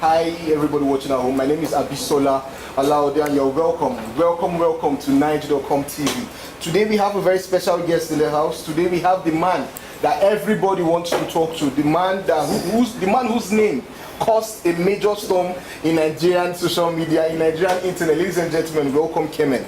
Hi everybody watching at home, my name is Abisola Alaode and you're welcome to Naija.com TV. Today we have a very special guest in the house. Today we have the man that everybody wants to talk to, the man whose name caused a major storm in Nigerian social media, in Nigerian internet. Ladies and gentlemen, welcome Kemen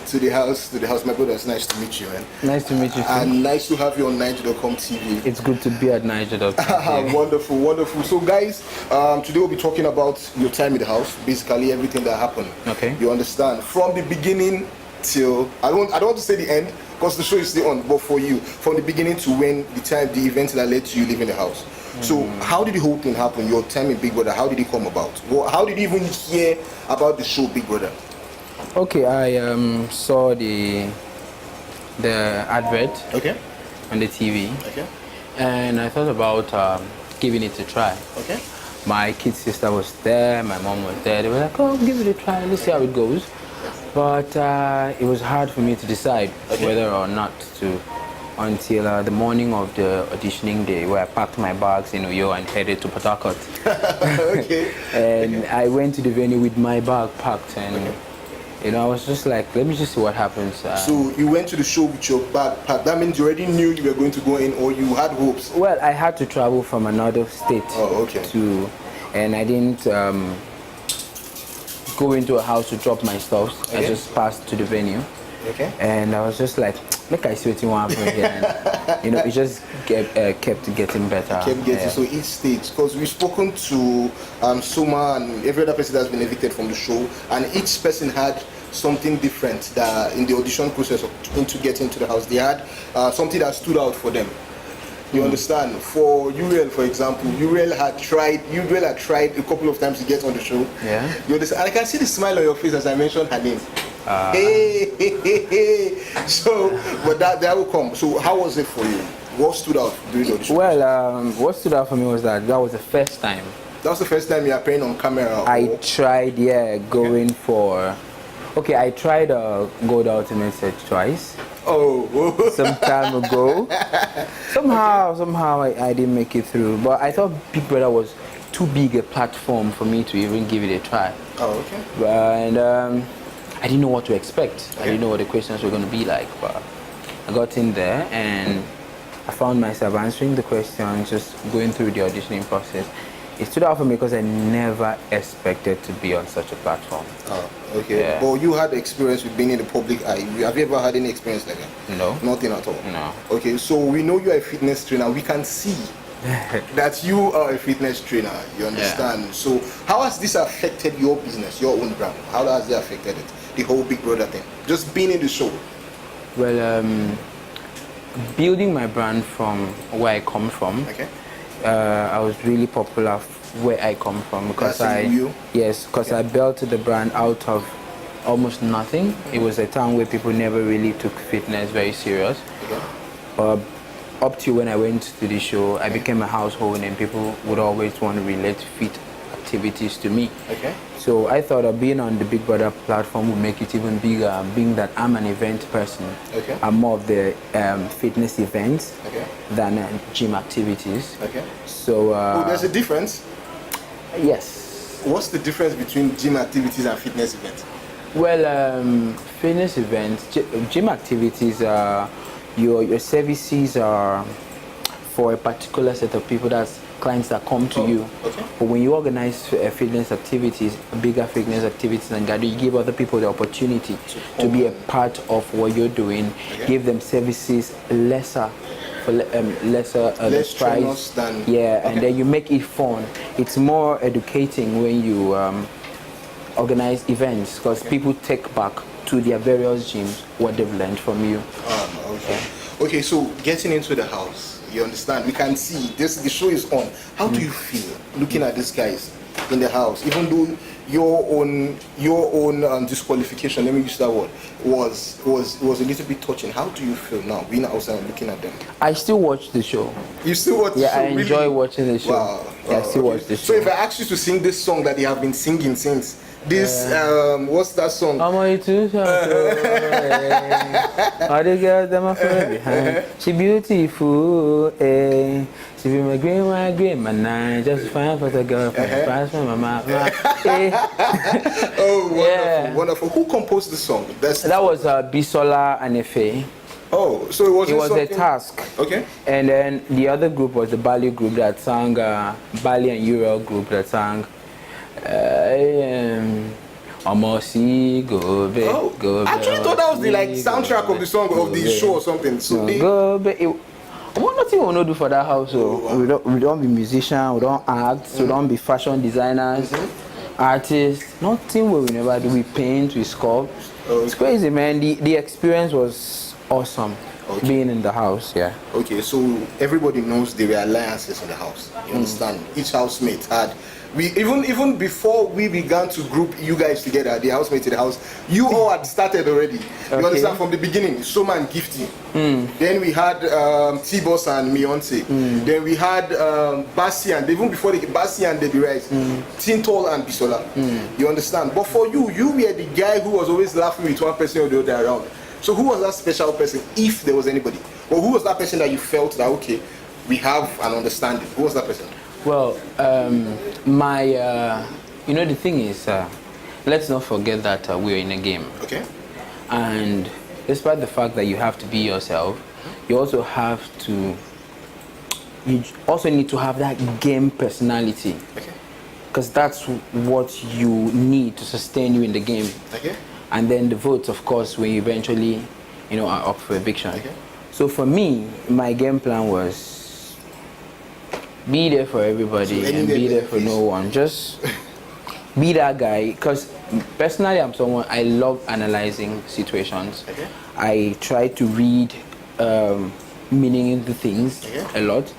to the house. My brother, it's nice to meet you, man. Nice to meet you too. And nice to have you on Naija.com TV. It's good to be at Naija.com. Wonderful. So guys, today we'll be talking about your time in the house, basically everything that happened. Okay. You understand? From the beginning till, I don't want to say the end, because the show is still on, but for you, from the beginning to when the events that led to you leaving the house. So how did the whole thing happen, your time in Big Brother? How did it come about? Well, how did you even hear about the show Big Brother? Okay, I saw the advert on the TV, and I thought about giving it a try. Okay. My kid sister was there, my mom was there. They were like, "Oh, give it a try. Let's see how it goes." But it was hard for me to decide whether or not to, until the morning of the auditioning day, where I packed my bags in Uyo and headed to Port Harcourt. And I went to the venue with my bag packed, and you know, I was just like, let me just see what happens. So you went to the show with your bag packed. That means you already knew you were going to go in, or you had hopes? Well, I had to travel from another state and I didn't go into a house to drop my stuff. I just passed to the venue. And I was just like, make I see what you want from here. And, you know, it just kept getting better. So each stage, because we've spoken to Soma and every other person that's been evicted from the show, and each person had something different that in the audition process to get into the house, they had something that stood out for them. You understand? For Uriel, for example, Uriel had tried a couple of times to get on the show. Yeah. You understand? And I can see the smile on your face as I mentioned her name. So, but that will come. So, how was it for you? What stood out during the audition? Well, what stood out for me was that was the first time. That was the first time you are appearing on camera? I tried, going for... Okay, I tried Go the Ultimate Search twice. Some time ago. Somehow I didn't make it through. But I thought Big Brother was too big a platform for me to even give it a try. And I didn't know what to expect. I didn't know what the questions were going to be like. But I got in there and I found myself answering the questions, just going through the auditioning process. It stood out for me because I never expected to be on such a platform. But you had experience with being in the public eye. Have you ever had any experience like that? No. Nothing at all? No. Okay, so we know you are a fitness trainer. We can see that you are a fitness trainer. You understand? So how has this affected your business, your own brand? How has it affected it? The whole Big Brother thing? Just being in the show? Well, building my brand from where I come from. I was really popular where I come from because I built the brand out of almost nothing. It was a time where people never really took fitness very serious. Up to when I went to the show, I became a household name. People would always want to relate fit activities to me. So I thought of being on the Big Brother platform would make it even bigger, being that I'm an event person. I'm more of the fitness events than gym activities. So there's a difference? Yes. What's the difference between gym activities and fitness events? Well, fitness events, gym activities, your services are for a particular set of people. That's clients that come to you. But when you organize fitness activities, bigger fitness activities and gather, you give other people the opportunity to be a part of what you're doing, give them services lesser price. And then you make it fun. It's more educating when you organize events because people take back to their various gyms what they've learned from you. Okay, so getting into the house, you understand, we can see this, the show is on. How do you feel looking at these guys in the house, even though your own disqualification, let me use that word, was a little bit touching? How do you feel now being outside and looking at them? I still watch the show. You still watch the show? I enjoy watching the show. I still watch the show. So if I ask you to sing this song that they have been singing since This what's that song? I'm on you too. All the girls them are further behind. She beautiful, eh? She be my green, my nine. Just fine for the girl from the price from my mama. Oh, wonderful, wonderful. Who composed the song? That was Bisola and Efe. Oh, so it was a task. Okay. And then the other group was the Bali group that sang, Bali and Euro group that sang. Go be. I actually thought that was the soundtrack of the song of the show or something. So go be. What nothing we do for that house? So we don't be musicians, we don't act, we don't be fashion designers, artists. Nothing we never do. We paint, we sculpt. It's crazy, man. The experience was awesome. Being in the house, yeah. Okay, so everybody knows there were alliances in the house. You understand? Each housemate had. We even before we began to group you guys together, the housemate in the house, you all had started already. You understand, from the beginning, Soma and Gifty. Then we had Tboss and Beyonce. Then we had Bassi and even before Bassi and Debbie Rice, Tintol and Bisola. You understand? But for you were the guy who was always laughing with one person or the other around. So who was that special person, if there was anybody? Or who was that person that you felt that, okay, we have an understanding? Who was that person? Well, the thing is, let's not forget that we're in a game. Okay. And despite the fact that you have to be yourself, you also need to have that game personality. Okay. Because that's what you need to sustain you in the game. Okay. And then the votes, of course, when you eventually, are up for eviction. Okay. So for me, my game plan was be there for everybody and be there for no one. Just be that guy. Because personally, I'm someone, I love analyzing situations. Okay. I try to read meaning into things a lot.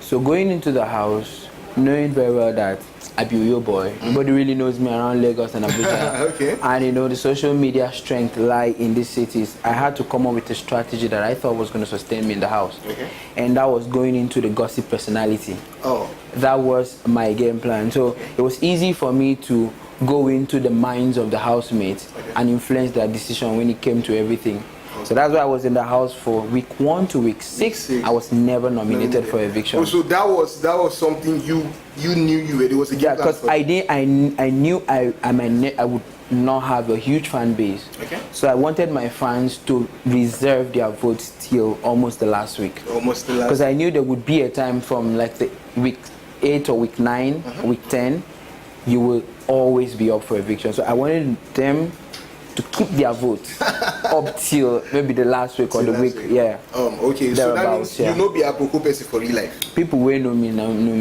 So going into the house, knowing very well that I be your boy. Nobody really knows me around Lagos and Abuja. Okay. And the social media strength lie in these cities. I had to come up with a strategy that I thought was going to sustain me in the house. Okay. And that was going into the gossip personality. Oh. That was my game plan. So it was easy for me to go into the minds of the housemates and influence their decision when it came to everything. So that's why I was in the house for week 1 to week 6. I was never nominated for eviction. Oh, so that was something you knew you were. It was a game plan. Because I knew I would not have a huge fan base. Okay. So I wanted my fans to reserve their votes till almost the last week. Almost the last. Because I knew there would be a time from like the week 8 or week 9, week 10, you will always be up for eviction. So I wanted them to keep their votes up till maybe the last week or the week. Yeah. Okay. So that means you know be a Boko person for real life. People will know me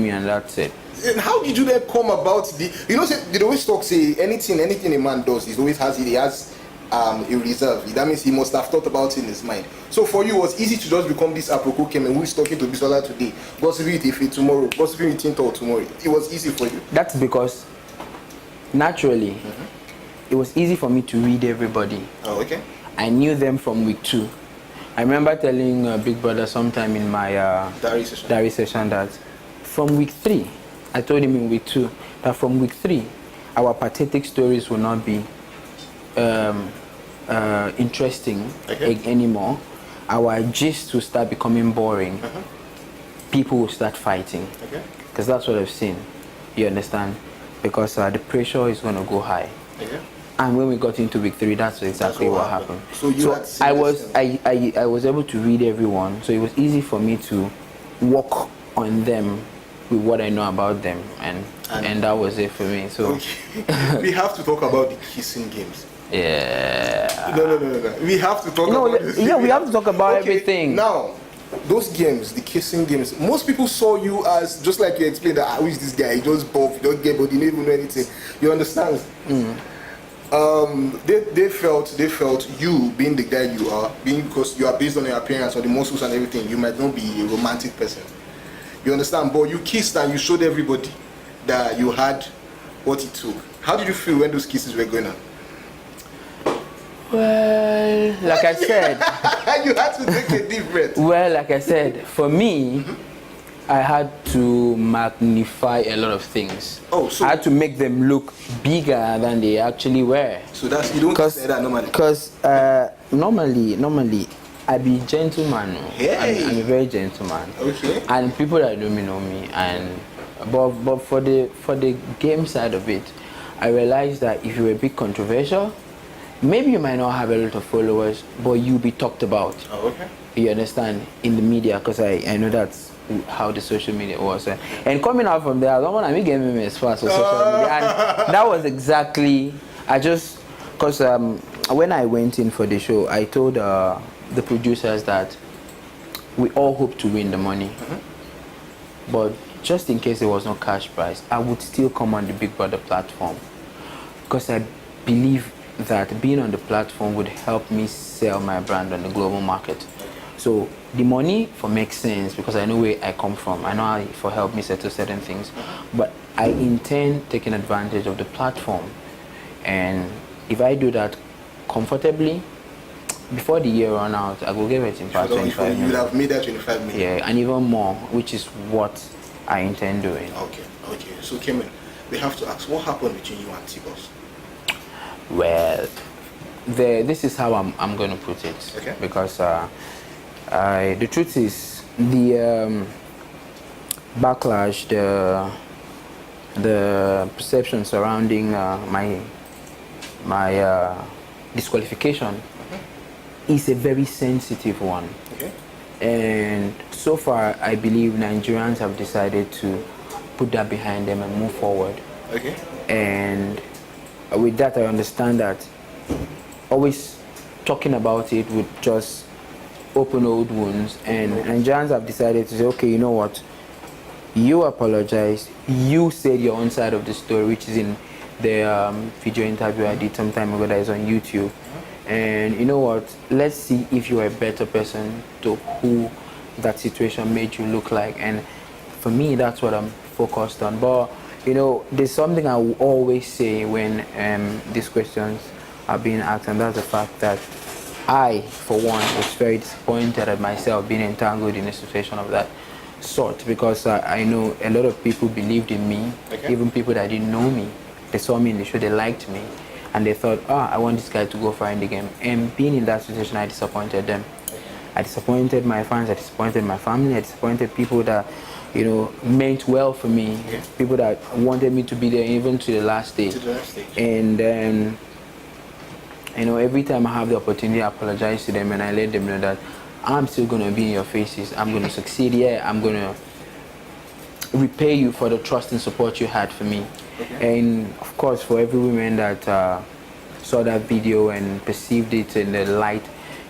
and that's it. And how did you then come about the? They always talk say anything a man does, he has a reserve. That means he must have thought about it in his mind. So for you, it was easy to just become this Aproko Kemen who is talking to Bisola today, gossiping with Ife tomorrow, gossiping with Tinto tomorrow. It was easy for you. That's because naturally. It was easy for me to read everybody. Oh, okay. I knew them from week 2. I remember telling Big Brother sometime in my diary session that from week 3, I told him in week 2 that from week 3, our pathetic stories will not be interesting anymore. Our gist will start becoming boring. People will start fighting. Because that's what I've seen. You understand? Because the pressure is going to go high. And when we got into week 3, that's exactly what happened. So I was able to read everyone, so it was easy for me to work on them with what I know about them, and that was it for me. So we have to talk about the kissing games. Yeah. No. We have to talk about this. Yeah, we have to talk about everything. Now, those games, the kissing games, most people saw you as, just like you explained, that who is this guy? He just buff, he don't get body, he don't even know anything. You understand? They felt you being the guy you are, because you are based on your appearance or the muscles and everything, you might not be a romantic person. You understand? But you kissed and you showed everybody that you had what it took. How did you feel when those kisses were going on? Well, like I said, you had to take a deep breath. Well, like I said, for me, I had to magnify a lot of things. Oh, so I had to make them look bigger than they actually were. So that's, you don't say that normally? Because normally, I be gentleman. Hey. I'm a very gentleman. Okay. And people that know me, and but for the game side of it, I realized that if you're a bit controversial, maybe you might not have a lot of followers, but you'll be talked about. Oh, okay. You understand, in the media, because I know that's how the social media was. And coming out from there, I don't want to get me as fast as social media. And that was exactly, because when I went in for the show, I told the producers that we all hope to win the money. But just in case there was no cash prize, I would still come on the Big Brother platform. Because I believe that being on the platform would help me sell my brand on the global market. So the money for makes sense because I know where I come from. I know how it for help me settle certain things. But I intend taking advantage of the platform. And if I do that comfortably, before the year run out, I will give it in past 25 million. You would have made that 25 million. Yeah, and even more, which is what I intend doing. Okay. So Kemen, we have to ask, what happened between you and Tboss? Well, this is how I'm going to put it. Okay. Because the truth is, the backlash, the perception surrounding my disqualification is a very sensitive one. Okay. And so far, I believe Nigerians have decided to put that behind them and move forward. Okay. And with that, I understand that always talking about it would just open old wounds. And Nigerians have decided to say, okay, you know what? You apologize. You said your own side of the story, which is in the video interview I did some time ago that is on YouTube. And you know what? Let's see if you're a better person to who that situation made you look like. And for me, that's what I'm focused on. But you know, there's something I will always say when these questions are being asked, and that's the fact that I, for one, was very disappointed at myself being entangled in a situation of that sort, because I know a lot of people believed in me, even people that didn't know me. They saw me in the show, they liked me, and they thought, I want this guy to go far in the game. And being in that situation, I disappointed them. I disappointed my fans, I disappointed my family, I disappointed people that, you know, meant well for me, people that wanted me to be there even to the last day. And you know, every time I have the opportunity, I apologize to them and I let them know that I'm still going to be in your faces. I'm going to succeed. Yeah, I'm going to repay you for the trust and support you had for me. And of course, for every woman that saw that video and perceived it in the light,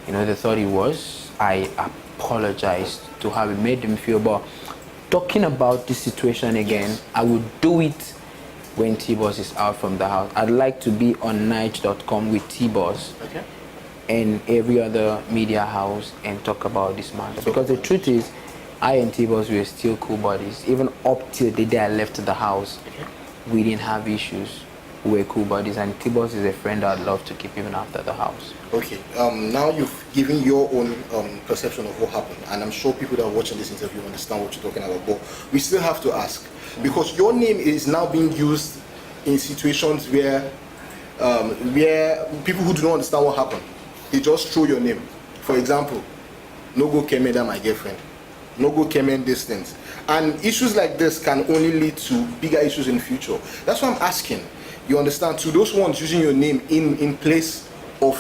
you know, they thought it was, I apologize to how it made them feel. But talking about this situation again, I will do it when Tboss is out from the house. I'd like to be on Nige.com with Tboss and every other media house and talk about this matter. Because the truth is, I and Tboss were still cool buddies. Even up till the day I left the house, we didn't have issues. We were cool buddies, and Tboss is a friend I'd love to keep even after the house. Okay, now you've given your own perception of what happened, and I'm sure people that are watching this interview understand what you're talking about, but we still have to ask, because your name is now being used in situations where people who do not understand what happened, they just throw your name. For example, no go Kemen, that my girlfriend. No go Kemen distance. And issues like this can only lead to bigger issues in the future. That's why I'm asking, you understand, to those ones using your name in place of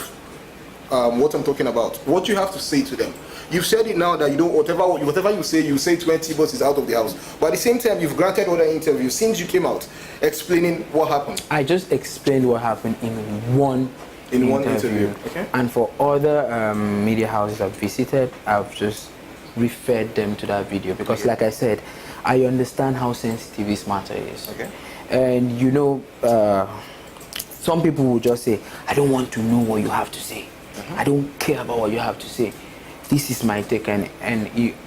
what I'm talking about, what you have to say to them. You've said it now that you don't, whatever you say it when Tboss is out of the house. But at the same time, you've granted other interviews since you came out explaining what happened. I just explained what happened in one interview. Okay. And for other media houses I've visited, I've just referred them to that video because, like I said, I understand how sensitive this matter is. And you know, some people will just say, I don't want to know what you have to say. I don't care about what you have to say. This is my take, and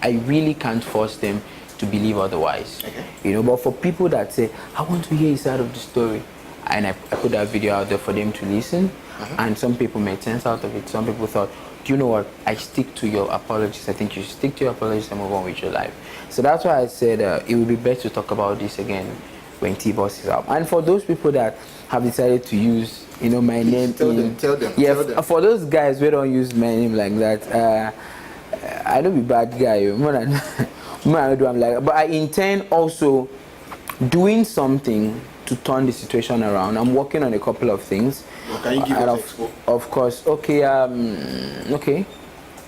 I really can't force them to believe otherwise. You know, but for people that say, I want to hear his side of the story, and I put that video out there for them to listen, and some people made sense out of it. Some people thought, you know what? I stick to your apologies. I think you should stick to your apologies and move on with your life. So that's why I said it would be better to talk about this again when Tboss is out. And for those people that have decided to use, my name, tell them. Yeah, tell them. For those guys who don't use my name like that, I don't be bad guy. I'm like, but I intend also doing something to turn the situation around. I'm working on a couple of things. Well, can you give us expo? Of course. Okay. Okay.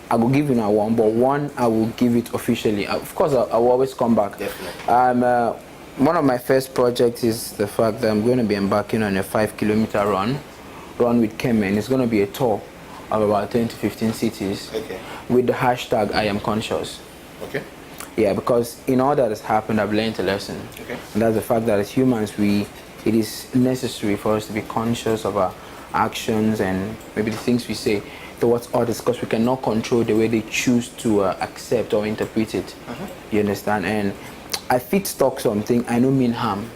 I will give you now one, but one I will give it officially. Of course, I will always come back. Definitely. One of my first projects is the fact that I'm going to be embarking on a 5-kilometer run with Kemen. It's going to be a tour of about 10 to 15 cities. Okay. With the hashtag I am conscious. Okay. Yeah, because in all that has happened, I've learned a lesson. Okay. And that's the fact that as humans, it is necessary for us to be conscious of our actions and maybe the things we say towards others, because we cannot control the way they choose to accept or interpret it. You understand? And I fit stock something, I don't mean harm,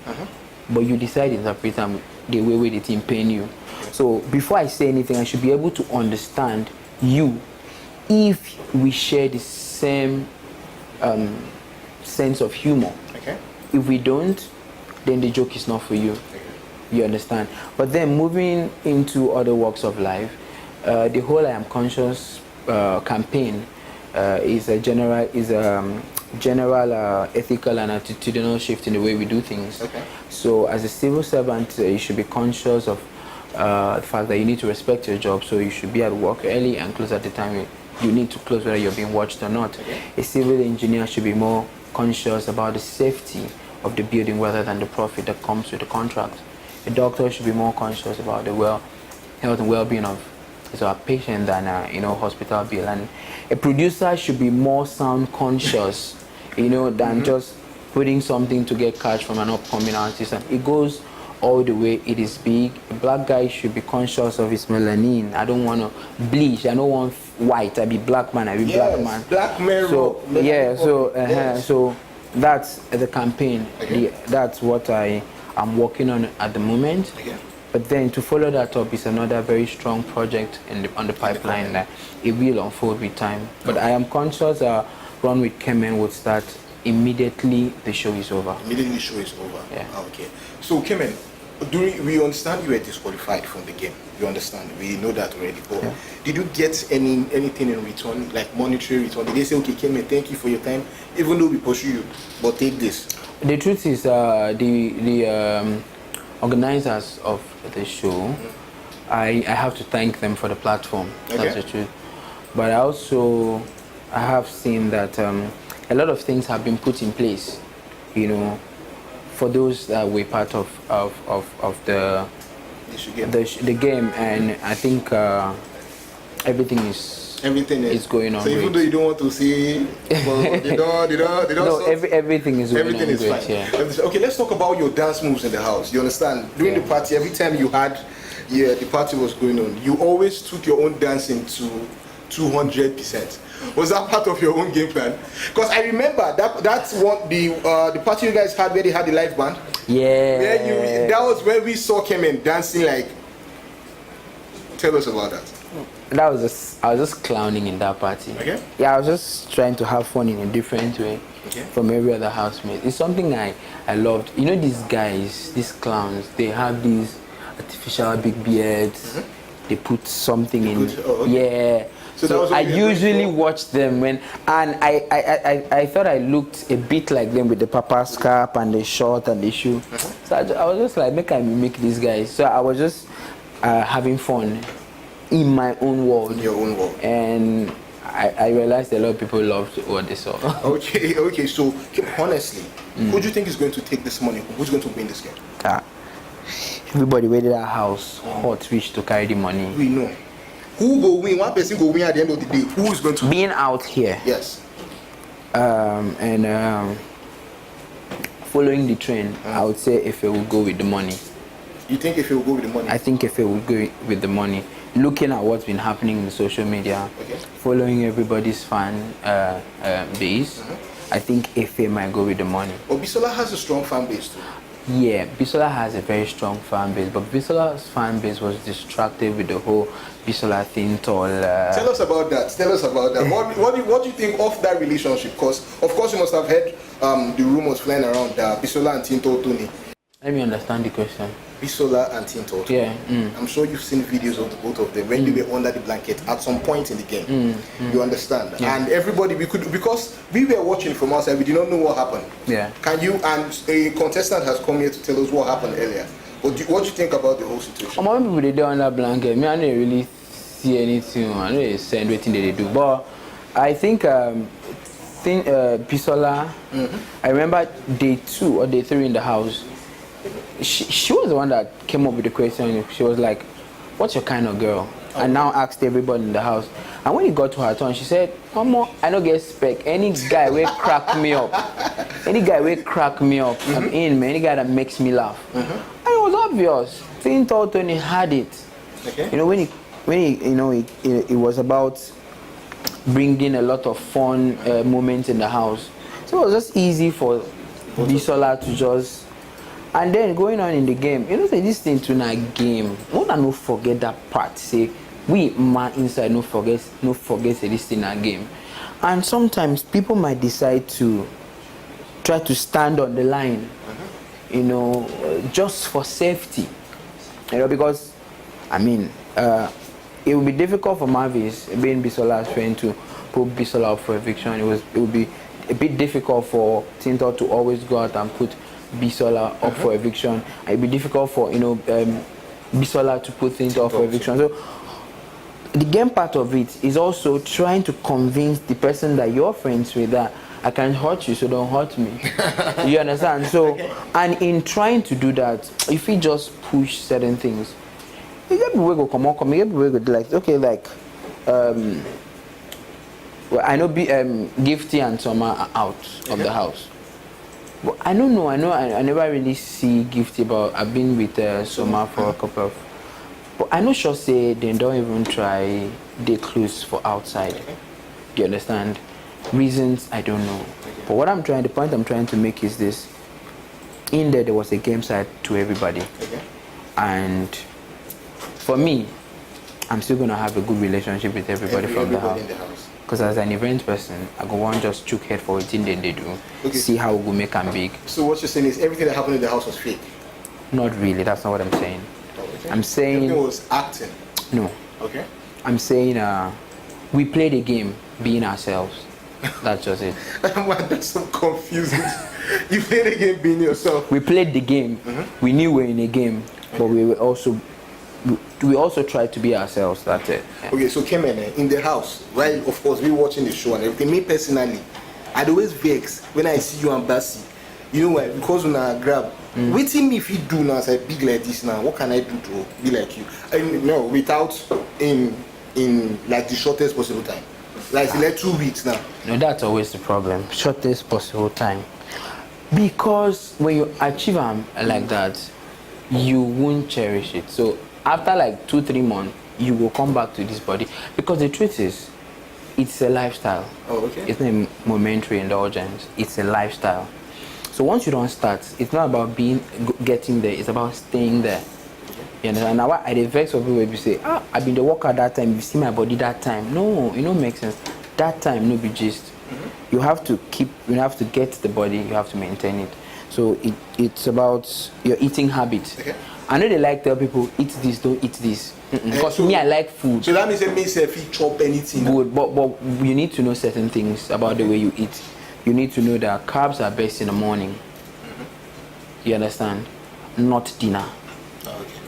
but you decide to interpret them the way it in pain you. So before I say anything, I should be able to understand you if we share the same sense of humor. Okay. If we don't, then the joke is not for you. Okay. You understand? But then moving into other walks of life, the whole I am conscious campaign is a general ethical and attitudinal shift in the way we do things. Okay. So as a civil servant, you should be conscious of the fact that you need to respect your job. So you should be at work early and close at the time you need to close, whether you're being watched or not. Okay. A civil engineer should be more conscious about the safety of the building rather than the profit that comes with the contract. A doctor should be more conscious about the health and well-being of our patient than hospital bill. And a producer should be more sound conscious, than just putting something to get cash from an upcoming artist. And it goes all the way. It is big. A black guy should be conscious of his melanin. I don't want to bleach. I don't want white. I be black man. I be black man. Black man. So yeah. So that's the campaign. Okay. That's what I am working on at the moment. Okay. But then to follow that up is another very strong project on the pipeline that it will unfold with time. But I am conscious Run with Kemen would start immediately the show is over. Immediately the show is over. Yeah. Okay. So Kemen, we understand you were disqualified from the game. You understand? We know that already. But did you get anything in return, like monetary return? Did they say, okay, Kemen, thank you for your time, even though we pursue you, but take this? The truth is, the organizers of the show, I have to thank them for the platform. Okay. That's the truth. But I have seen that a lot of things have been put in place, for those that were part of the game, and I think everything is going on. So even though you don't want to say, they don't. No, everything is going everything on is great. fine. Yeah. Okay, let's talk about your dance moves in the house. You understand? During the party, every time the party was going on, you always took your own dancing to 200%. Was that part of your own game plan? Because I remember that's what the party you guys had where they had the live band. Yeah. That was where we saw Kemen dancing like. Tell us about that. I was just clowning in that party. Okay. Yeah, I was just trying to have fun in a different way from every other housemate. It's something I loved. These guys, these clowns, they have these artificial big beards. They put something in. Yeah. So I usually watch them and I thought I looked a bit like them with the papa scarf and the short and the shoe. So I was just like, make I mimic these guys. So I was just having fun in my own world. In your own world. And I realized a lot of people loved what they saw. Okay. So honestly, who do you think is going to take this money? Who's going to win this game? Everybody waited at house, hot reach to carry the money. We know. Who will win? One person will win at the end of the day. Who is going to being out here? Yes. And following the trend, I would say if it will go with the money. You think if it will go with the money? I think if it will go with the money. Looking at what's been happening in social media, following everybody's fan base, I think if it might go with the money. Obisola has a strong fan base too. Yeah, Bisola has a very strong fan base, but Bisola's fan base was distracted with the whole Bisola thing. Tell us about that. Tell us about that. What do you think of that relationship? Because of course you must have heard the rumors flying around Bisola and Tinto Tony. Let me understand the question. Bisola and Tinto. Yeah. I'm sure you've seen videos of the both of them when they were under the blanket at some point in the game. You understand? Yeah. And everybody, because we were watching from outside, we did not know what happened. Yeah. Can you, and a contestant has come here to tell us what happened earlier. What do you think about the whole situation? Some people they do under blanket. Me, I didn't really see anything. I didn't send anything they do. But I think Bisola, I remember day 2 or day 3 in the house. She was the one that came up with the question. She was like, "What's your kind of girl?" And now asked everybody in the house. And when it got to her turn, she said, "Mama, I don't get spec. Any guy will crack me up. Any guy will crack me up. I'm in, man. Any guy that makes me laugh." And it was obvious. Tinto Tony had it. Okay. You know, when it was about bringing a lot of fun moments in the house. So it was just easy for Bisola to just. And then going on in the game, you know, say this thing to a game. More than no forget that part. Say we man inside no forget say this thing a game. And sometimes people might decide to try to stand on the line, you know, just for safety. You know, because I mean, it would be difficult for Mavis, being Bisola's friend, to put Bisola up for eviction. It would be a bit difficult for Tinto to always go out and put Bisola up for eviction. It'd be difficult for Bisola to put things up for eviction. So the game part of it is also trying to convince the person that you're friends with that I can hurt you, so don't hurt me. You understand? So and in trying to do that, if you just push certain things, you get people go come on, you get people go like okay, like well, I know Gifty and Soma are out of the house. But I don't know. I never really see Gifty, but I've been with Soma for a couple of. But I know sure say they don't even try the clues for outside. Do you understand? Reasons I don't know. But the point I'm trying to make is this. In there was a game side to everybody, and for me, I'm still gonna have a good relationship with everybody from the house. Because as an event person, I go on just chook head for what they do. See how we go make them big. So what you're saying is everything that happened in the house was fake? Not really, that's not what I'm saying. I'm saying... Everything was acting? No. Okay. I'm saying we play the game being ourselves. That's just it. Man, that's so confusing. You played the game being yourself? We played the game. We knew we were in a game, but we also tried to be ourselves. That's it. Yeah. Okay, so Kemen, in the house, right? Of course, we watching the show and everything. Me personally, I'd always vex when I see you and Bassi. You know why? Because when I grab, waiting me if you do now, say big like this now. What can I do to be like you? No, without in like the shortest possible time. Like 2 weeks now. No, that's always the problem. Shortest possible time. Because when you achieve like that, you won't cherish it. So after like 2-3 months, you will come back to this body. Because the truth is, it's a lifestyle. Oh, okay. It's not a momentary indulgence. It's a lifestyle. So once you don't start, it's not about getting there. It's about staying there. You understand? Now I vex of people if you say, I've been the worker that time. You see my body that time. No, it don't make sense. That time, no be gist. You have to get the body. You have to maintain it. So it's about your eating habit. Okay. I know they like tell people eat this, don't eat this. Because me, I like food. So that means it means if you chop anything. Good, but you need to know certain things about the way you eat. You need to know that carbs are best in the morning. You understand? Not dinner. Okay.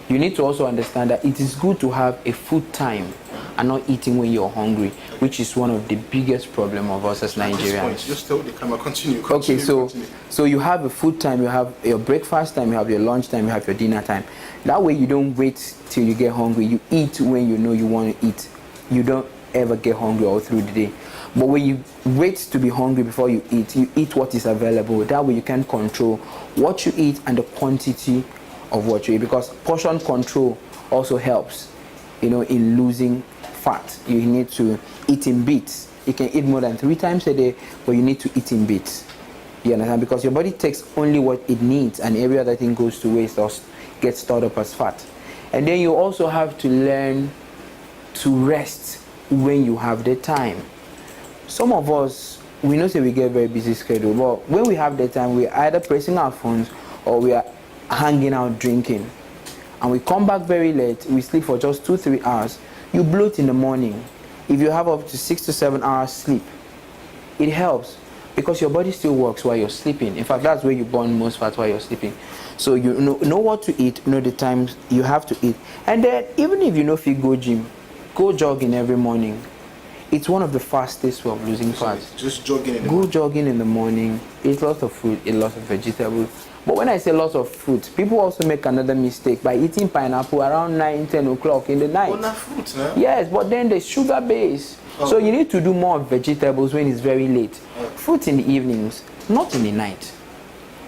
You need to also understand that it is good to have a food time and not eating when you're hungry, which is one of the biggest problem of us as Nigerians. Just tell the camera, continue. Okay, so you have a food time, you have your breakfast time, you have your lunch time, you have your dinner time. That way you don't wait till you get hungry. You eat when you know you want to eat. You don't ever get hungry all through the day. But when you wait to be hungry before you eat what is available. That way you can control what you eat and the quantity of what you eat, because portion control also helps, in losing fat. You need to eat in bits. You can eat more than 3 times a day, but you need to eat in bits. You understand? Because your body takes only what it needs, and every other thing goes to waste or gets stored up as fat. And then you also have to learn to rest when you have the time. Some of us, we know say we get very busy schedule, but when we have the time, we're either pressing our phones or we are hanging out drinking. And we come back very late, we sleep for just 2-3 hours. You bloat in the morning. If you have up to 6 to 7 hours sleep, it helps because your body still works while you're sleeping. In fact, that's where you burn most fat while you're sleeping. So you know what to eat, know the times you have to eat. And then even if you know if you go gym, go jogging every morning. It's one of the fastest way of losing fat. Just jogging in the morning. Go jogging in the morning, eat lots of fruit, eat lots of vegetables. But when I say lots of fruit, people also make another mistake by eating pineapple around 9-10 o'clock in the night. Oh, not fruit, no? Yes, but then the sugar base. Oh. So you need to do more vegetables when it's very late. Oh. Fruit in the evenings, not in the night.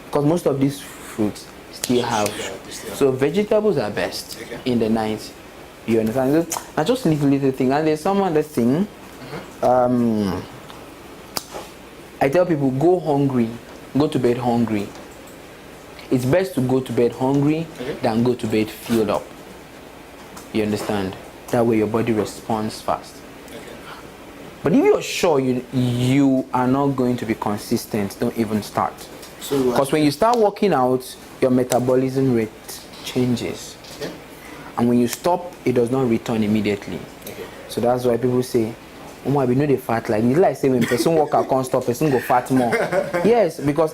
Because most of these fruits still have. So vegetables are best in the night. You understand? I just little thing. And there's some other thing. I tell people, go hungry. Go to bed hungry. It's best to go to bed hungry than go to bed filled up. You understand? That way your body responds fast. But if you're sure you are not going to be consistent, don't even start. Because when you start working out, your metabolism rate changes. And when you stop, it does not return immediately. So that's why people say, oh my, we know the fat like this. Like say when person work out can't stop, person go fat more. Yes, because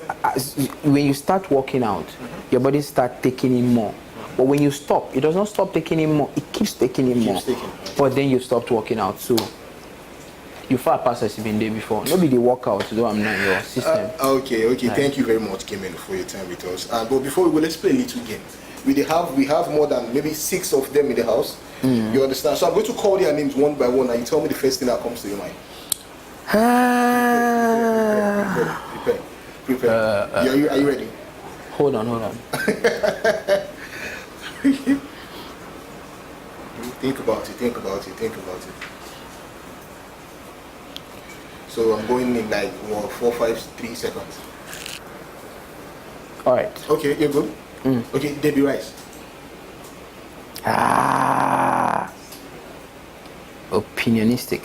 when you start working out, your body start taking in more. But when you stop, it does not stop taking in more. It keeps taking in more. But then you stopped working out. So you fat past as you've been there before. Nobody the workout, though I'm not your system. Okay. Right. Thank you very much, Kemen, for your time with us. But before we go, let's play a little game. We have more than maybe 6 of them in the house. You understand? So I'm going to call their names one by one, and you tell me the first thing that comes to your mind. Prepare. Are you ready? Hold on. Think about it. So I'm going in like 4, 5, 3 seconds. All right. Okay, you're good. Okay, Debbie Rice. Opinionistic.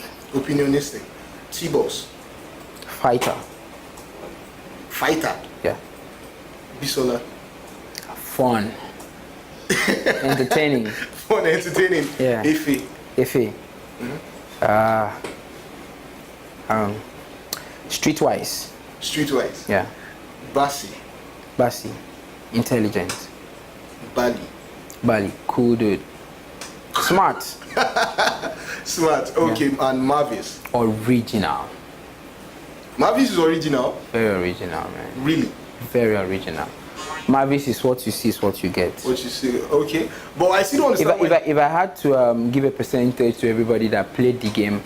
Tboss. Fighter. Yeah. Bisola. Fun. Entertaining. Yeah. Ife. Streetwise. Yeah. Basi. Intelligent. Bali. Cool dude. Smart. Okay. Yeah. And Marvis. Original. Marvis is original. Very original, man. Really? Very original. Marvis is what you see is what you get. Okay. But I still don't understand. If I had to give a percentage to everybody that played the game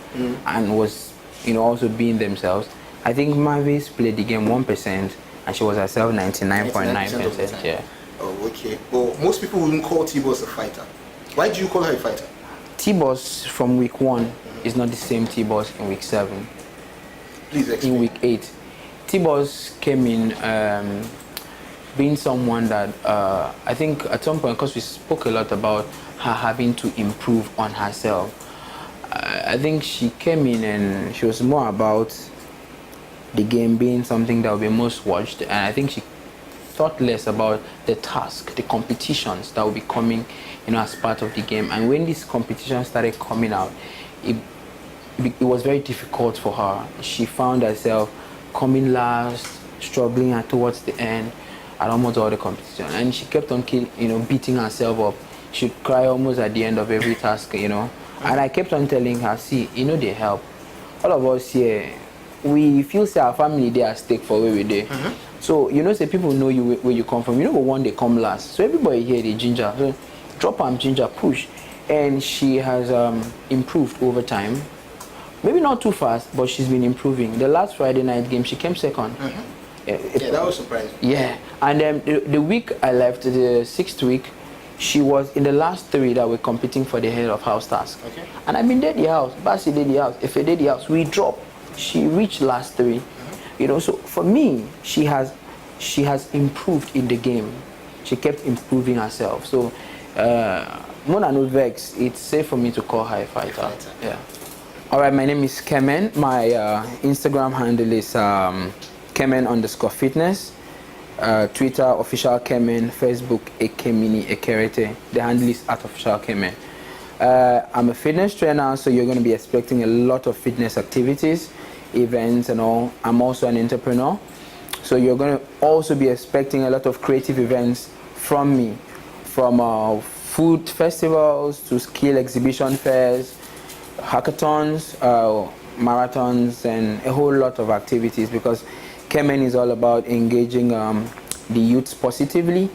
and was, also being themselves, I think Marvis played the game 1%, and she was herself 99.9%. Yeah. Oh, okay. But most people wouldn't call Tboss a fighter. Why do you call her a fighter? Tboss from week 1 is not the same Tboss in week 7. Please explain. In week 8, Tboss came in being someone that I think at some point, because we spoke a lot about her having to improve on herself, I think she came in and she was more about the game being something that will be most watched, and I think she thought less about the task, the competitions that will be coming, as part of the game. And when these competitions started coming out, it was very difficult for her. She found herself coming last, struggling towards the end at almost all the competition, and she kept on beating herself up. She'd cry almost at the end of every task, And I kept on telling her, see, they help. All of us here, we feel say our family they are at stake for where we there. So say people know you where you come from. But one day come last. So everybody here they ginger. So drop and ginger, push, and she has improved over time. Maybe not too fast, but she's been improving. The last Friday night game, she came second. Yeah, that was surprising. Yeah, and the week I left, the 6th week, she was in the last 3 that were competing for the head of house task. Okay. And I've been there the house, Basi did the house, if I did the house, we dropped. She reached last 3. You know, so for me, she has improved in the game. She kept improving herself. So more than no vex, it's safe for me to call her a fighter. Yeah. All right, my name is Kemen. My Instagram handle is Kemen_fitness. Twitter official Kemen, Facebook Ekemini Ekerete. The handle is @official Kemen. I'm a fitness trainer, so you're going to be expecting a lot of fitness activities, events and all. I'm also an entrepreneur, so you're going to also be expecting a lot of creative events from me, from food festivals to skill exhibition fairs, hackathons, marathons, and a whole lot of activities, because Kemen is all about engaging the youths positively.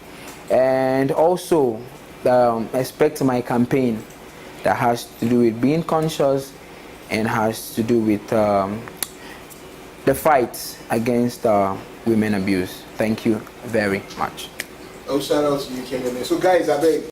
And also expect my campaign that has to do with being conscious and has to do with the fight against women abuse. Thank you very much. Oh, shout out to you, Kemen. So guys, I beg.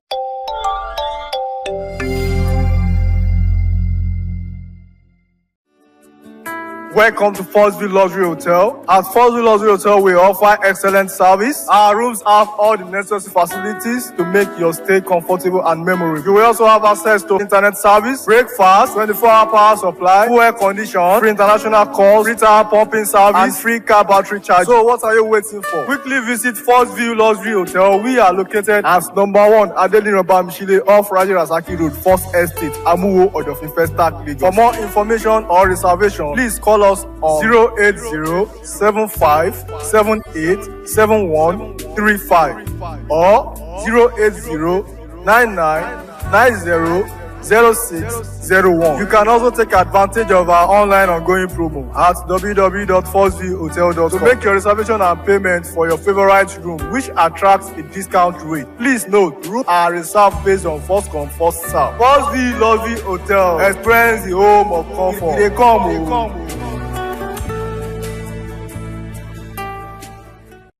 Welcome to Tboss Luxury Hotel. At Tboss Luxury Hotel, we offer excellent service. Our rooms have all the necessary facilities to make your stay comfortable and memorable. You will also have access to internet service, breakfast, 24-hour power supply, full air condition, free international calls, free tire pumping service, and free car battery charge. So what are you waiting for? Quickly visit Tboss Luxury Hotel. We are located at #1 Adeline Mishile off Raji Rasaki Road, First Estate, Amuwo, Odofin Festac, Lagos. For more information or reservation, please call us on 08075787135 or 08099900601. You can also take advantage of our online ongoing promo at www.tbosshotel.com to make your reservation and payment for your favorite room, which attracts a discount rate. Please note, rooms are reserved based on first come, first serve. Tboss Luxury Hotel. Experience the home of comfort. They come.